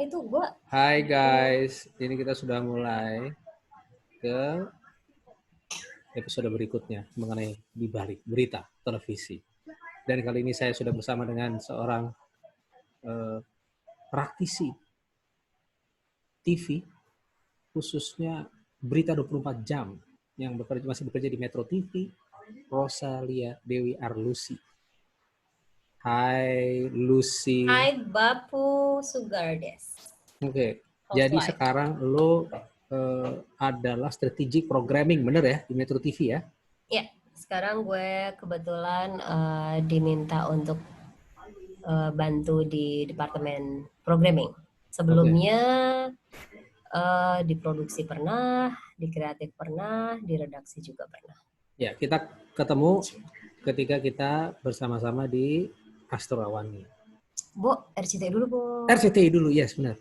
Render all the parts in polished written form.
Itu gua. Hai guys, ini kita sudah mulai ke episode berikutnya mengenai di balik berita televisi. Dan kali ini saya sudah bersama dengan seorang praktisi TV, khususnya berita 24 jam yang masih bekerja di Metro TV, Rosalia Dewi Arlusi. Hai Lucy. Hai Bapu Sugardes. Oke, jadi sekarang lo adalah strategic programming, bener ya, di Metro TV ya? Ya, sekarang gue kebetulan diminta untuk bantu di departemen programming. Sebelumnya di produksi pernah, di kreatif pernah, di redaksi juga pernah. Ya, kita ketemu ketika kita bersama-sama di Astro Awani. Bo, RCTI dulu, Bo. RCTI dulu, yes, benar.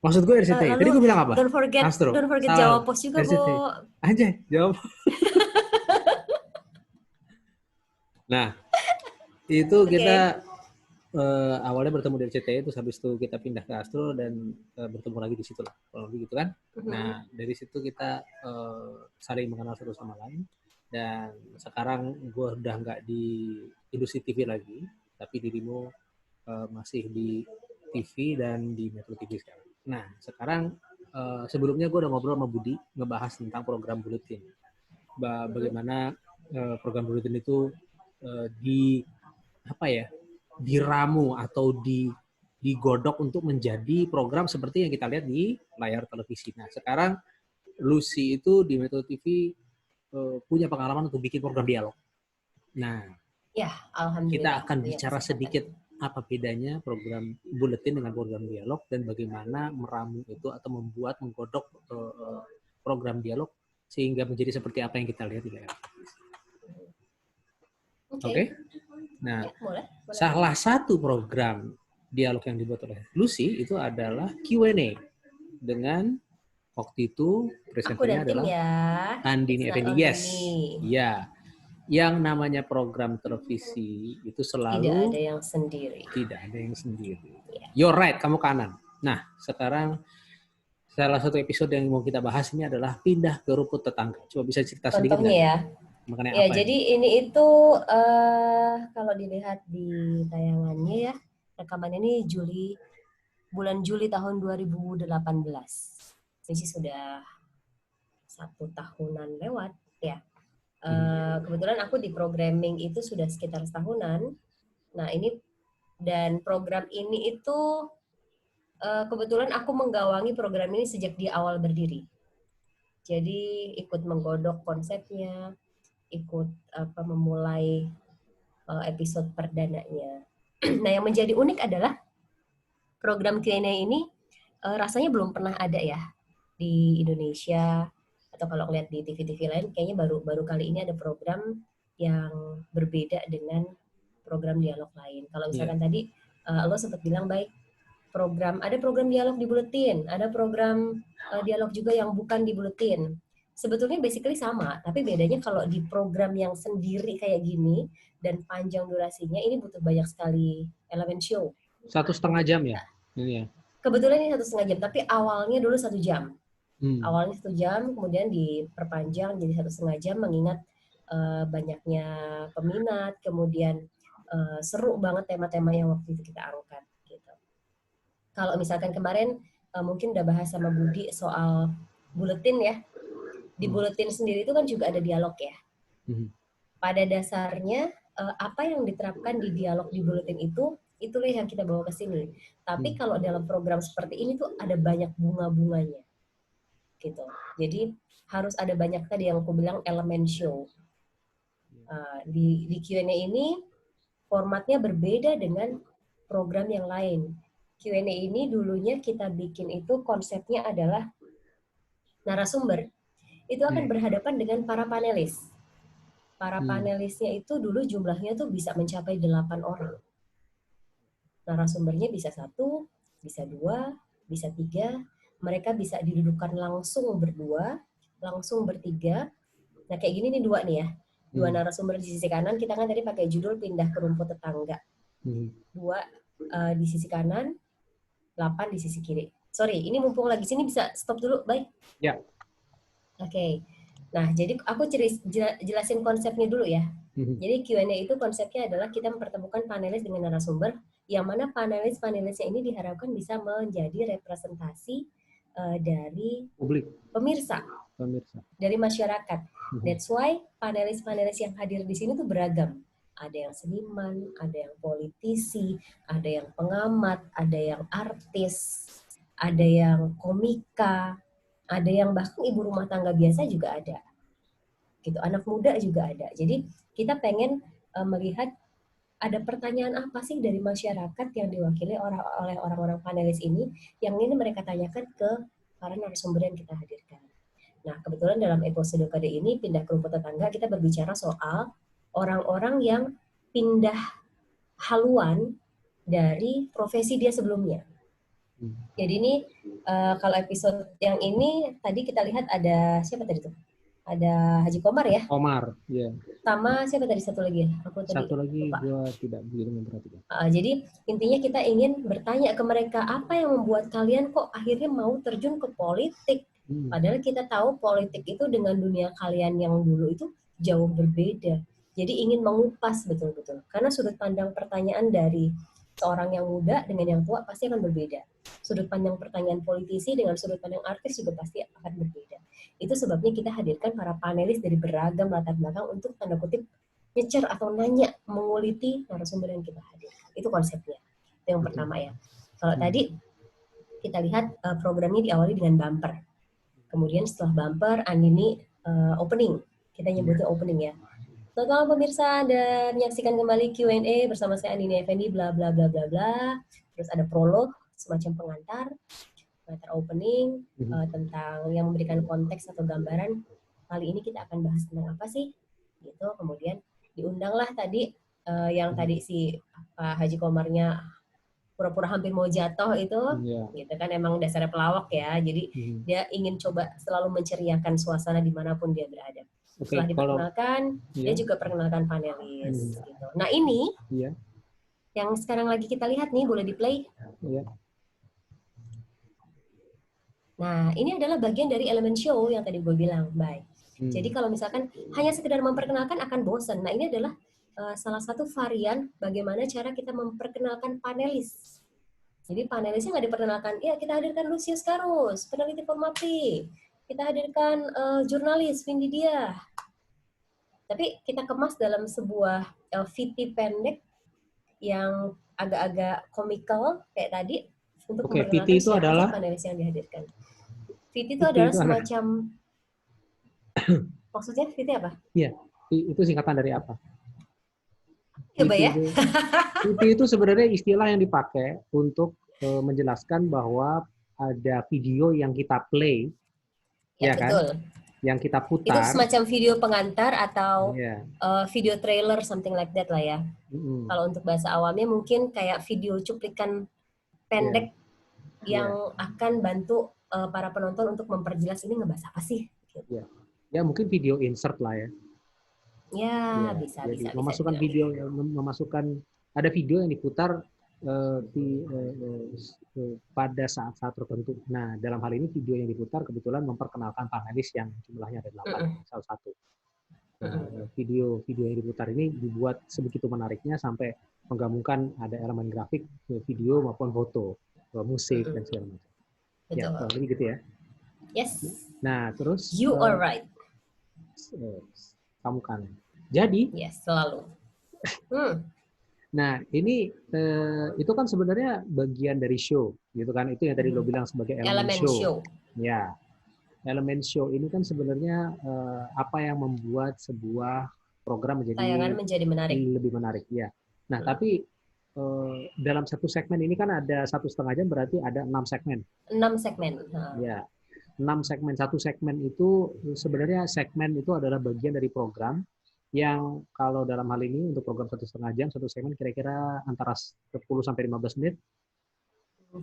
Maksud gue RCTI. Tadi gue bilang apa? Don't forget Jawa Pos juga, RCTI. Bo. Aja, jawab. Nah, itu kita awalnya bertemu di RCTI, terus habis itu kita pindah ke Astro dan bertemu lagi di situ lah, kalau gitu kan. Nah, dari situ kita saling mengenal satu sama lain. Dan sekarang gue udah nggak di industri TV lagi, tapi dirimu masih di TV dan di Metro TV sekarang. Nah, sekarang sebelumnya gue udah ngobrol sama Budi ngebahas tentang program Buletin. Bagaimana program Buletin itu diramu atau digodok untuk menjadi program seperti yang kita lihat di layar televisi. Nah, sekarang Lucy itu di Metro TV punya pengalaman untuk bikin program dialog. Nah, ya, alhamdulillah. Kita akan bicara sedikit apa bedanya program Buletin dengan program dialog dan bagaimana meramu itu atau menggodok program dialog sehingga menjadi seperti apa yang kita lihat di layar. Oke? Nah, ya, boleh. Salah satu program dialog yang dibuat oleh Lucy itu adalah Q&A dengan waktu itu presenternya adalah Andini Effendi. Yes. Ya. Yang namanya program televisi itu selalu tidak ada yang sendiri. Tidak ada yang sendiri. You're right, kamu kanan. Nah, sekarang salah satu episode yang mau kita bahas ini adalah pindah ke rumput tetangga. Coba bisa cerita sedikit nggak? Ya. Mengenai ya, apa jadi ini itu kalau dilihat di tayangannya ya, rekamannya ini bulan Juli tahun 2018. Jadi sudah 1 tahunan lewat ya. Kebetulan aku di programming itu sudah sekitar setahunan. Nah, ini dan program ini itu kebetulan aku menggawangi program ini sejak di awal berdiri. Jadi ikut menggodok konsepnya, ikut memulai episode perdananya. Nah, yang menjadi unik adalah program Q&A ini rasanya belum pernah ada ya di Indonesia, atau kalau lihat di TV-TV lain kayaknya baru kali ini ada program yang berbeda dengan program dialog lain. Kalau misalkan tadi lo sempat bilang baik, ada program dialog di Buletin, ada program dialog juga yang bukan di Buletin. Sebetulnya basically sama, tapi bedanya kalau di program yang sendiri kayak gini dan panjang durasinya, ini butuh banyak sekali elemen show. 1,5 jam ya? Ini ya. Kebetulan ini 1,5 jam, tapi awalnya dulu 1 jam. Awalnya 1 jam, kemudian diperpanjang jadi 1,5 jam mengingat banyaknya peminat, kemudian seru banget tema-tema yang waktu itu kita angkat. Gitu. Kalau misalkan kemarin mungkin udah bahas sama Budi soal Buletin ya. Di Buletin sendiri itu kan juga ada dialog ya. Pada dasarnya apa yang diterapkan di dialog di Buletin itulah yang kita bawa ke sini. Tapi kalau dalam program seperti ini tuh ada banyak bunga-bunganya. Gitu. Jadi harus ada banyak tadi yang aku bilang elemen show. Di Q&A ini formatnya berbeda dengan program yang lain. Q&A ini dulunya kita bikin itu konsepnya adalah narasumber itu akan berhadapan dengan para panelis. Para panelisnya itu dulu jumlahnya tuh bisa mencapai 8 orang. Narasumbernya bisa 1, bisa 2, bisa 3. Mereka bisa didudukkan langsung berdua, langsung bertiga. Nah kayak gini nih 2 nih ya. 2 narasumber di sisi kanan, kita kan tadi pakai judul pindah ke rumput tetangga. 2 di sisi kanan, 8 di sisi kiri. Sorry, ini mumpung lagi sini bisa stop dulu, baik? Ya. Oke. Nah, jadi aku jelasin konsepnya dulu ya. Jadi Q&A itu konsepnya adalah kita mempertemukan panelis dengan narasumber, yang mana panelisnya ini diharapkan bisa menjadi representasi dari Publik. pemirsa, dari masyarakat. That's why panelis yang hadir di sini tuh beragam. Ada yang seniman, ada yang politisi, ada yang pengamat, ada yang artis, ada yang komika, ada yang bahkan ibu rumah tangga biasa juga ada. Gitu, anak muda juga ada. Jadi kita pengen melihat ada pertanyaan apa sih dari masyarakat yang diwakili oleh orang-orang panelis ini yang ini mereka tanyakan ke para narasumber yang kita hadirkan. Nah, kebetulan dalam episode kali ini pindah ke rumput tetangga kita berbicara soal orang-orang yang pindah haluan dari profesi dia sebelumnya. Jadi ini kalau episode yang ini tadi kita lihat ada siapa tadi tuh? Ada Haji Komar ya? Komar, ya. Sama siapa tadi satu lagi? Satu lagi gua tidak begitu memperhatikan. Jadi intinya kita ingin bertanya ke mereka apa yang membuat kalian kok akhirnya mau terjun ke politik. Padahal kita tahu politik itu dengan dunia kalian yang dulu itu jauh berbeda. Jadi ingin mengupas betul-betul. Karena sudut pandang pertanyaan dari seorang yang muda dengan yang tua pasti akan berbeda. Sudut pandang pertanyaan politisi dengan sudut pandang artis juga pasti akan berbeda. Itu sebabnya kita hadirkan para panelis dari beragam latar belakang untuk tanda kutip nyecer atau nanya, menguliti narasumber yang kita hadirkan. Itu konsepnya. Itu yang pertama ya. Kalau tadi kita lihat programnya diawali dengan bumper. Kemudian setelah bumper, Andini opening. Kita nyebutnya opening ya. Selamat malam pemirsa, dan menyaksikan kembali Q&A bersama saya Andini Effendi, bla bla bla bla bla. Terus ada prolog, semacam pengantar opening tentang yang memberikan konteks atau gambaran. Kali ini kita akan bahas tentang apa sih? Gitu. Kemudian diundanglah tadi yang tadi si Pak Haji Komarnya pura-pura hampir mau jatuh itu, gitu kan emang dasarnya pelawak ya. Jadi dia ingin coba selalu menceriakan suasana dimanapun dia berada. Setelah diperkenalkan, dia juga perkenalkan panelis. Gitu. Nah ini yang sekarang lagi kita lihat nih, boleh di play? Nah ini adalah bagian dari elemen show yang tadi gue bilang, baik. Jadi kalau misalkan hanya sekedar memperkenalkan akan bosan. Nah ini adalah salah satu varian bagaimana cara kita memperkenalkan panelis. Jadi panelisnya nggak diperkenalkan, ya kita hadirkan Lucius Karus, peneliti formapi. Kita hadirkan jurnalis Windy Dia. Tapi kita kemas dalam sebuah VT pendek yang agak-agak komikal kayak tadi untuk memperkenalkan VT itu adalah panelis yang dihadirkan. VT itu adalah semacam maksudnya VT apa? Iya, itu singkatan dari apa? Coba ya. VT itu sebenarnya istilah yang dipakai untuk menjelaskan bahwa ada video yang kita play, ya betul. Kan? Yang kita putar. Itu semacam video pengantar atau video trailer, something like that lah ya. Kalau untuk bahasa awamnya mungkin kayak video cuplikan pendek yang akan bantu para penonton untuk memperjelas ini ngebahas apa sih. Gitu. Ya mungkin video insert lah ya. Bisa. Memasukkan video, ada video yang diputar pada saat-saat tertentu. Nah, dalam hal ini video yang diputar kebetulan memperkenalkan panelis yang jumlahnya ada 8, salah satu. Video yang diputar ini dibuat sebegitu menariknya sampai menggabungkan ada elemen grafik, video maupun foto, musik dan segala macam. Ya, lebih gitu ya. Yes. Nah, terus you are right. Kamu kan. Jadi. Yes, selalu. Nah, ini itu kan sebenarnya bagian dari show, gitu kan? Itu yang tadi lo bilang sebagai elemen show. Ya, elemen show ini kan sebenarnya apa yang membuat sebuah program tayangan menjadi menarik. Lebih menarik, ya. Nah, tapi dalam satu segmen ini kan ada 1,5 jam, berarti ada 6 segmen. 6 segmen. Ya, 6 segmen. Satu segmen itu sebenarnya segmen itu adalah bagian dari program yang kalau dalam hal ini untuk program 1,5 jam, satu segmen kira-kira antara 10 sampai 15 menit.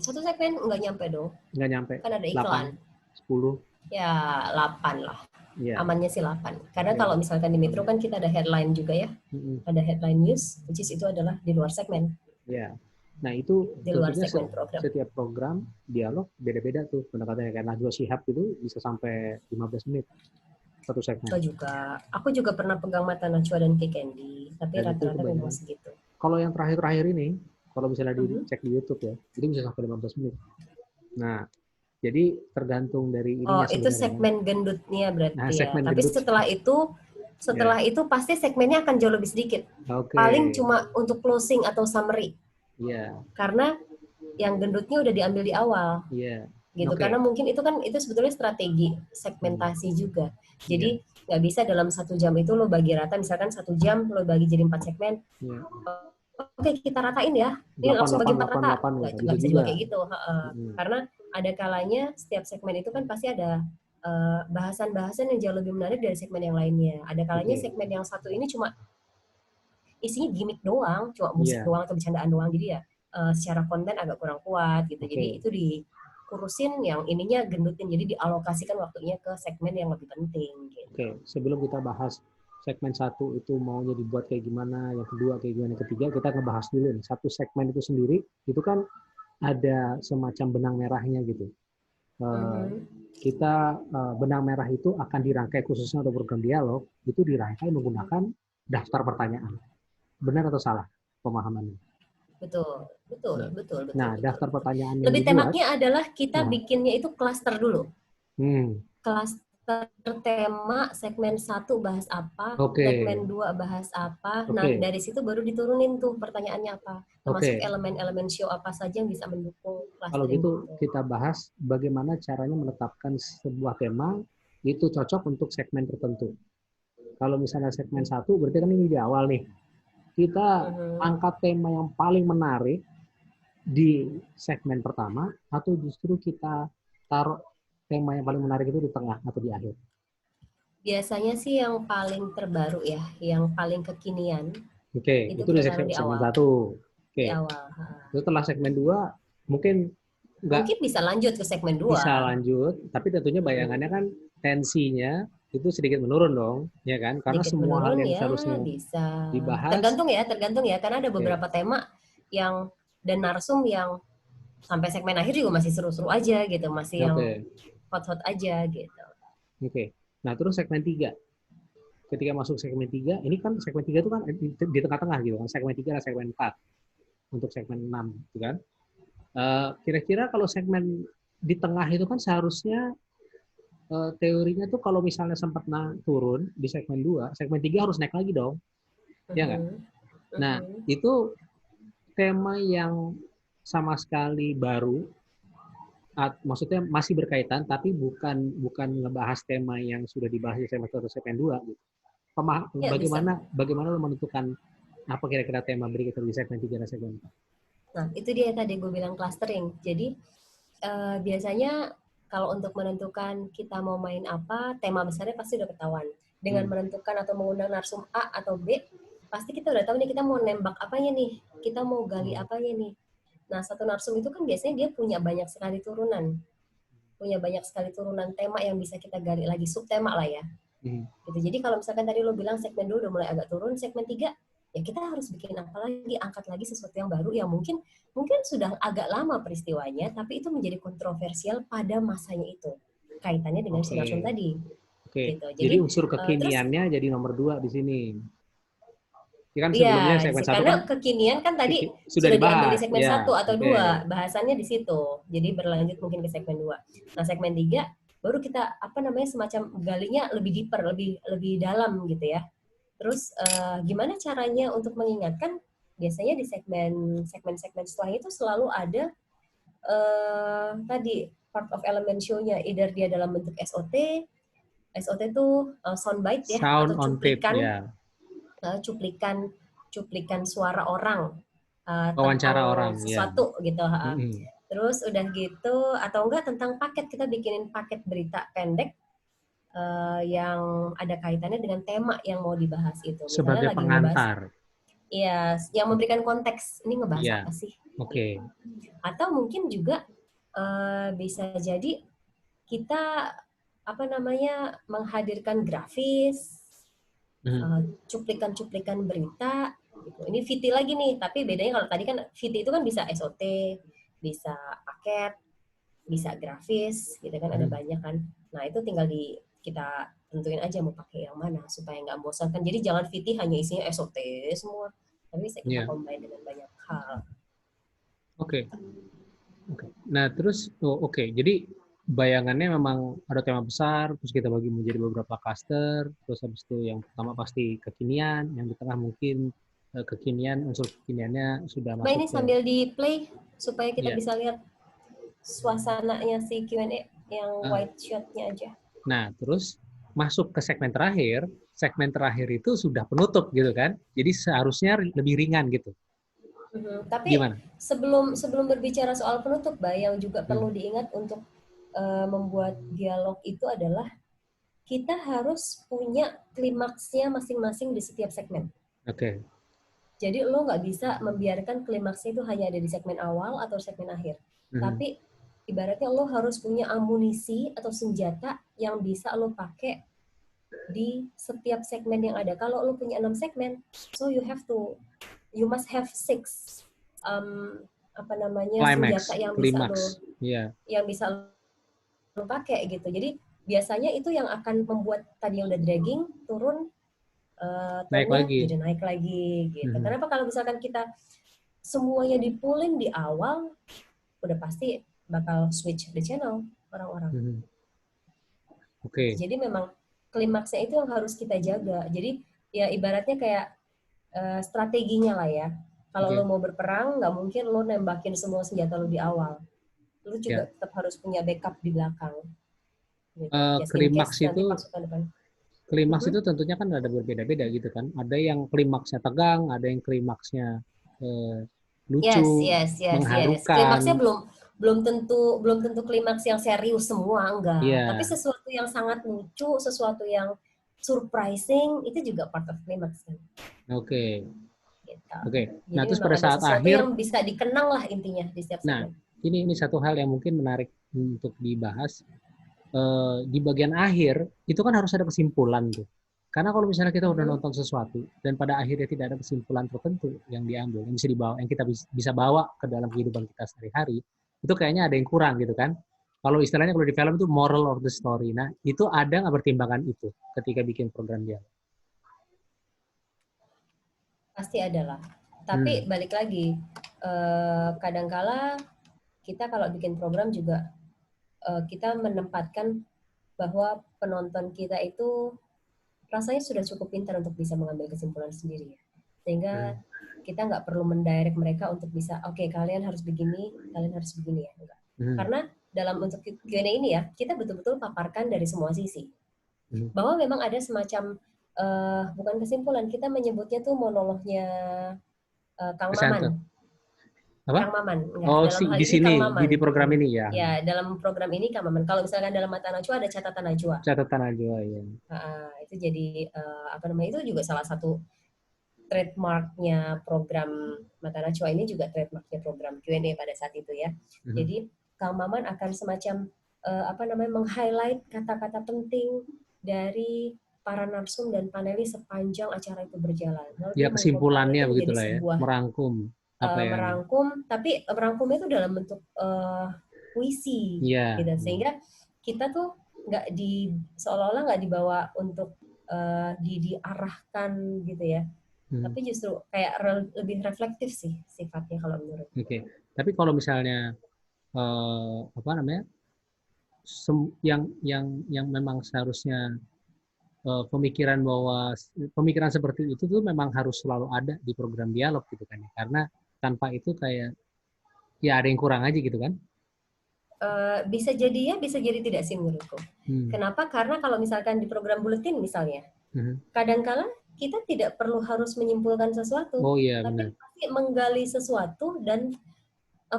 Satu segmen nggak nyampe dong. Nggak nyampe. Kan ada iklan. 10. Ya 8 lah. Amannya sih 8. Karena kalau misalkan di Metro kan kita ada headline juga ya. Ada headline news, which is itu adalah di luar segmen. Ya. Nah, itu di luar tentunya segmen program. setiap program dialog beda-beda tuh pendekatannya. Kayak Najwa Shihab itu bisa sampai 15 menit satu segmen. Aku juga pernah pegang mata Najwa dan Kik Candy, tapi Dan itu rata-rata memang kebanyakan. segitu. Kalau yang terakhir-terakhir ini, kalau misalnya Mhm. dicek di YouTube ya, itu bisa sampai 15 menit. Nah, jadi tergantung dari Oh, ininya itu sebenarnya kan. segmen gendutnya Nah, berarti ya. segmen Tapi gendut. Ya, setelah itu pasti segmennya akan jauh lebih sedikit. oke. Paling cuma untuk closing atau summary. Iya, Karena yang gendutnya udah diambil di awal iya. gitu. Oke. Karena mungkin itu sebetulnya strategi Hmm, segmentasi juga. iya, Jadi nggak bisa dalam 1 jam itu lo bagi rata, misalkan 1 jam lo bagi jadi 4 segmen. iya. Oke, kita ratain ya. Ini Delapan, langsung bagi delapan, 4 delapan, rata. delapan ya. Nggak Bisa bisa juga juga. kayak gitu. Hmm, Karena ada kalanya setiap segmen itu kan pasti ada bahasan-bahasan yang jauh lebih menarik dari segmen yang lainnya. Ada kalanya oke. segmen yang satu ini cuma isinya gimmick doang, cuma musik Iya, doang atau bercandaan doang. Jadi ya secara konten agak kurang kuat gitu. Jadi oke. itu dikurusin yang ininya gendutin. Jadi dialokasikan waktunya ke segmen yang lebih penting gitu. Oke, sebelum kita bahas segmen satu itu maunya dibuat kayak gimana, yang kedua kayak gimana, yang ketiga kita ngebahas dulu nih. Satu segmen itu sendiri, itu kan ada semacam benang merahnya gitu. Eh, Mhm. kita benang merah itu akan dirangkai khususnya untuk program dialog, itu dirangkai menggunakan daftar pertanyaan. Benar atau salah pemahamannya? Betul, betul, Ya. betul, betul, Nah, betul, daftar betul. pertanyaan yang Lebih dibuat, tenaknya adalah kita nah, bikinnya itu klaster dulu. hmm, Klaster tema segmen 1 bahas apa, oke, segmen 2 bahas apa. Nah, oke, dari situ baru diturunin tuh pertanyaannya apa. Termasuk oke. elemen-elemen show apa saja yang bisa mendukung Kalau clustering gitu gitu. kita bahas bagaimana caranya menetapkan sebuah tema itu cocok untuk segmen tertentu. Kalau misalnya segmen satu, berarti kan ini di awal nih. Kita Mhm. angkat tema yang paling menarik di segmen pertama, atau justru kita taruh tema yang paling menarik itu di tengah atau di akhir. Biasanya sih yang paling terbaru ya, yang paling kekinian Oke, itu itu di kita taruh di segmen awal, satu. di Oke, awal. setelah segmen dua, mungkin nggak Mungkin bisa lanjut ke segmen bisa 2. lanjut, tapi tentunya bayangannya kan tensinya itu sedikit menurun dong, ya kan? Karena Sedikit semua hal menurun yang ya seharusnya bisa. dibahas, Tergantung ya karena ada oke, beberapa tema yang dan narsum yang sampai segmen akhir juga masih seru-seru aja gitu, masih yang oke, hot-hot aja gitu. oke. Nah, terus segmen tiga. Ketika masuk segmen tiga, ini kan segmen tiga itu kan di tengah-tengah gitu kan, segmen tiga dan segmen 4 untuk segmen 6, gitu kan? Kira-kira kalau segmen di tengah itu kan seharusnya teorinya tuh kalau misalnya sempat turun di segmen 2, segmen 3 harus naik lagi dong, ya nggak? Mhm, Nah, mhm. itu tema yang sama sekali baru, maksudnya masih berkaitan, tapi bukan bukan ngebahas tema yang sudah dibahas di segmen 1 atau segmen 2. Gitu. Ya bisa. Bagaimana bagaimana lo menentukan apa kira-kira tema berikutnya di segmen 3 dan segmen 4? Nah, itu dia tadi gue bilang clustering. Jadi biasanya kalau untuk menentukan kita mau main apa, tema besarnya pasti udah ketahuan. Dengan Hmm. menentukan atau mengundang narsum A atau B, pasti kita udah tahu nih kita mau nembak apanya nih, kita mau gali Oh, apanya nih. Nah, satu narsum itu kan biasanya dia punya banyak sekali turunan. Punya banyak sekali turunan tema yang bisa kita gali lagi, subtema lah ya. hmm. Gitu. Jadi kalau misalkan tadi lo bilang segmen 2 udah mulai agak turun, segmen 3 ya kita harus bikin apa lagi, angkat lagi sesuatu yang baru yang mungkin mungkin sudah agak lama peristiwanya, tapi itu menjadi kontroversial pada masanya itu. Kaitannya dengan Oke, Sinarsum tadi. oke. Gitu. Jadi Jadi unsur terus kekiniannya jadi nomor 2 di sini. Ya kan iya, sebelumnya segmen satu karena kan kekinian kan tadi sudah sudah diambil di dibahas, segmen ya. 1 atau Oke, 2 bahasannya di situ. Jadi berlanjut mungkin ke segmen 2. Nah, segmen 3 baru kita apa namanya semacam galinya lebih deeper, lebih lebih dalam gitu ya. Terus gimana caranya untuk mengingatkan? Biasanya di segmen-segmen setelah itu selalu ada tadi part of element show-nya, either dia dalam bentuk SOT, SOT itu soundbite ya sound atau on tape, cuplikan ya. cuplikan cuplikan suara orang tentang Wawancara orang, ya. sesuatu gitu. Mm-mm. Terus udah gitu atau enggak tentang paket kita bikinin paket berita pendek yang ada kaitannya dengan tema yang mau dibahas itu. Misalnya Sebagai lagi ngebahas, pengantar. ya, yang memberikan konteks ini ngebahas Iya, apa sih, oke. gitu. Atau mungkin juga bisa jadi kita apa namanya menghadirkan grafis, Hmm. cuplikan-cuplikan berita Gitu. Ini VT lagi nih, tapi bedanya kalau tadi kan VT itu kan bisa SOT, bisa paket, bisa grafis, gitu kan ada banyak kan. Nah itu tinggal kita tentuin aja mau pakai yang mana supaya nggak membosankan. Jadi jangan VT hanya isinya SOT semua, tapi bisa kita Iya. combine dengan banyak hal. Oke. Oke. Nah, terus oke. Jadi bayangannya memang ada tema besar, terus kita bagi menjadi beberapa cluster, terus habis itu yang pertama pasti kekinian, yang di tengah mungkin kekinian, unsur kekiniannya sudah Mbak masuk ini ke. sambil di play supaya kita Iya. bisa lihat suasananya si Q&A yang Ah. white shot-nya aja. Nah, terus masuk ke segmen terakhir itu sudah penutup gitu kan. Jadi seharusnya lebih ringan gitu. Tapi Gimana? sebelum berbicara soal penutup, Mbak, yang juga perlu Hmm. diingat untuk membuat dialog itu adalah kita harus punya klimaksnya masing-masing di setiap segmen. Oke. Jadi lo nggak bisa membiarkan klimaksnya itu hanya ada di segmen awal atau segmen akhir. Mhm. Tapi ibaratnya lo harus punya amunisi atau senjata yang bisa lo pakai di setiap segmen yang ada. Kalau lo punya 6 segmen, so you must have 6 senjata Climax, yang bisa lo klimaks. Iya. pakai gitu. Jadi biasanya itu yang akan membuat tadi yang udah dragging turun, Naik tone-nya lagi. jadi naik lagi gitu. Mhm. Kenapa kalau misalkan kita semuanya dipulin di awal, udah pasti bakal switch the channel orang-orang. Mhm. Gitu. Oke. Jadi memang klimaksnya itu yang harus kita jaga. Jadi ya ibaratnya kayak strateginya lah ya. Kalau lo Oke. mau berperang, nggak mungkin lo nembakin semua senjata lo di awal. Lo juga Ya. tetap harus punya backup di belakang. Gitu. Just in case Klimaks nanti itu pasukan depan. Klimaks itu tentunya kan ada berbeda-beda gitu kan. Ada yang klimaksnya tegang, ada yang klimaksnya eh, Yes, lucu, yes, yes, yes. mengharukan. Klimaksnya belum tentu klimaks yang serius semua, enggak. Tapi Iya, sesuatu yang sangat lucu, sesuatu yang surprising itu juga part of klimaks kan. oke, Gitu. oke. Nah, Jadi terus memang pada ada saat sesuatu akhir, yang bisa dikenang lah intinya di setiap nah segmen. ini satu hal yang mungkin menarik untuk dibahas. Di bagian akhir itu kan harus ada kesimpulan tuh. Karena kalau misalnya kita udah Mhm. nonton sesuatu dan pada akhirnya tidak ada kesimpulan tertentu yang diambil, yang bisa dibawa, yang kita bisa bawa ke dalam kehidupan kita sehari-hari, itu kayaknya ada yang kurang gitu kan. Kalau istilahnya kalau di film itu moral of the story. Nah, itu ada nggak pertimbangan itu ketika bikin program dia? Pasti ada lah. Tapi Hmm. balik lagi, kadangkala kita kalau bikin program juga kita menempatkan bahwa penonton kita itu rasanya sudah cukup pintar untuk bisa mengambil kesimpulan sendiri ya. Sehingga Hmm. kita nggak perlu mendirect mereka untuk bisa, oke, kalian harus begini, kalian harus begini ya. Enggak. Hmm. Karena dalam untuk Q&A ini ya, kita betul-betul paparkan dari semua sisi. Hmm. Bahwa memang ada semacam, bukan kesimpulan, kita menyebutnya tuh monolognya Kang Maman. Presenter. Apa? Kang Maman, enggak. Oh, Dalam hal di ini sini, Kang Maman. di program ini ya. Ya, dalam program ini Kang Maman. Kalau misalkan dalam Mata Najwa ada catatan Najwa. Catatan aja ya. Itu jadi itu juga salah satu trademarknya program Mata Najwa ini juga trademarknya program Q&A pada saat itu ya. Hmm. Jadi Kang Maman akan semacam meng-highlight kata-kata penting dari para narsum dan panelis sepanjang acara itu berjalan. Lalu Ya dia mengkompilnya kesimpulannya itu menjadi begitulah ya, sebuah merangkum apa yang. merangkum, tapi merangkumnya itu dalam bentuk puisi Iya. gitu, sehingga kita tuh nggak seolah-olah nggak dibawa untuk diarahkan gitu ya, Hmm. tapi justru kayak lebih reflektif sih sifatnya kalau menurutku. Oke. Tapi kalau misalnya apa namanya, yang memang seharusnya pemikiran bahwa pemikiran seperti itu tuh memang harus selalu ada di program dialog gitu kan ya. Karena tanpa itu kayak ya ada yang kurang aja gitu kan. Bisa jadi ya, bisa jadi tidak sih menurutku. Hmm. Kenapa? Karena kalau misalkan di program buletin misalnya, Hmm. kadangkala kita tidak perlu harus menyimpulkan sesuatu, Oh iya tapi benar. pasti menggali sesuatu dan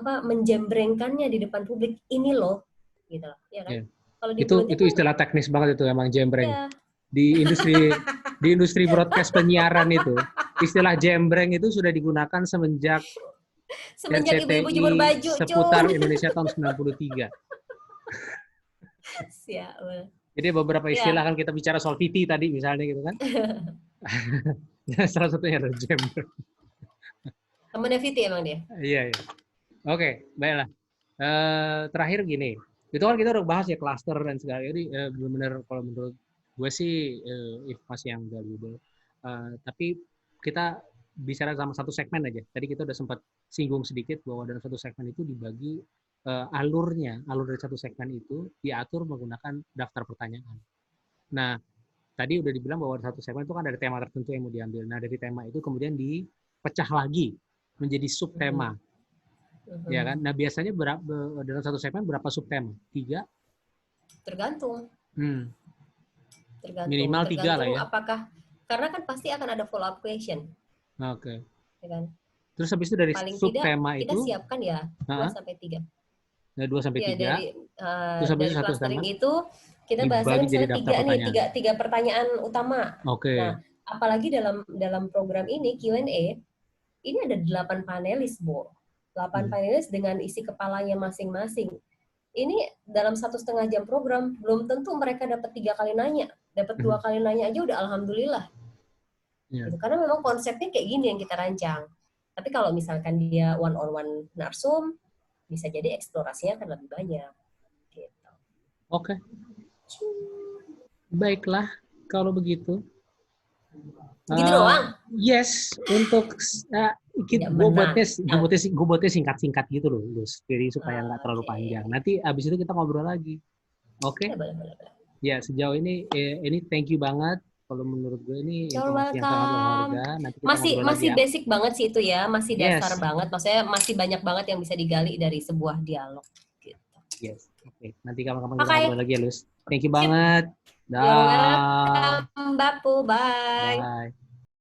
menjembrengkannya di depan publik, ini loh gitu loh, ya kan? Ya. Kalau di buletin Itu kan istilah teknis banget itu emang jembreng. ya Di industri broadcast penyiaran itu istilah jembreng itu sudah digunakan semenjak semenjak ibu-ibu RCTI jemur baju seputar cuy. Indonesia tahun 93. Siap. Jadi beberapa istilah Ya, kan kita bicara soal VT tadi misalnya gitu kan. Salah satunya adalah Jammer. Temennya Viti emang dia. Iya, iya. Oke, baiklah. Terakhir gini, itu kan kita udah bahas ya cluster dan segala. Jadi benar-benar kalau menurut gue sih informasi yang valuable. Tapi kita bicara sama satu segmen aja. Tadi kita udah sempat singgung sedikit bahwa dalam satu segmen itu dibagi alurnya, alur dari satu segmen itu diatur menggunakan daftar pertanyaan. Nah, tadi udah dibilang bahwa satu segmen itu kan ada tema tertentu yang mau diambil. Nah, dari tema itu kemudian dipecah lagi menjadi subtema. Ya kan? Nah, biasanya dalam satu segmen berapa subtema? 3? Tergantung. Minimal 3 lah Tergantung ya. apakah, karena kan pasti akan ada follow up question. Oke. Ya kan? Terus habis itu dari Paling tidak subtema kita itu, siapkan ya 2 sampai 3. Nah, 2 sampai Ya 3. Terus habis itu dari satu tema clustering itu kita bahasanya dibagi jadi misalnya daftar 3 nih, pertanyaan. 3 pertanyaan utama. Oke. Nah, apalagi dalam program ini Q&A ini ada 8 panelis, Bo. 8 panelis dengan isi kepalanya masing-masing. Ini dalam 1,5 jam program, belum tentu mereka dapat 3 kali nanya. Dapat 2 kali nanya aja udah alhamdulillah. Gitu. Karena memang konsepnya kayak gini yang kita rancang. Tapi kalau misalkan dia one on one narsum, bisa jadi eksplorasinya akan lebih banyak. Gitu. Oke. Baiklah, kalau begitu. Begitu doang? Yes, untuk gue buatnya singkat-singkat gitu loh, Lus. Jadi supaya nggak terlalu panjang. Nanti abis itu kita ngobrol lagi. Oke? Boleh. Ya, sejauh ini thank you banget. Kalau menurut gue ini You're informasi yang sangat berharga. Nanti kita ngobrol lagi masih ya. basic banget sih itu ya, masih dasar Yes. banget. Maksudnya masih banyak banget yang bisa digali dari sebuah dialog. Gitu. Yes. Oke. Nanti kapan-kapan kita ngobrol lagi ya, Lus. Thank you banget. You're welcome, Bapu. Bye. Bye.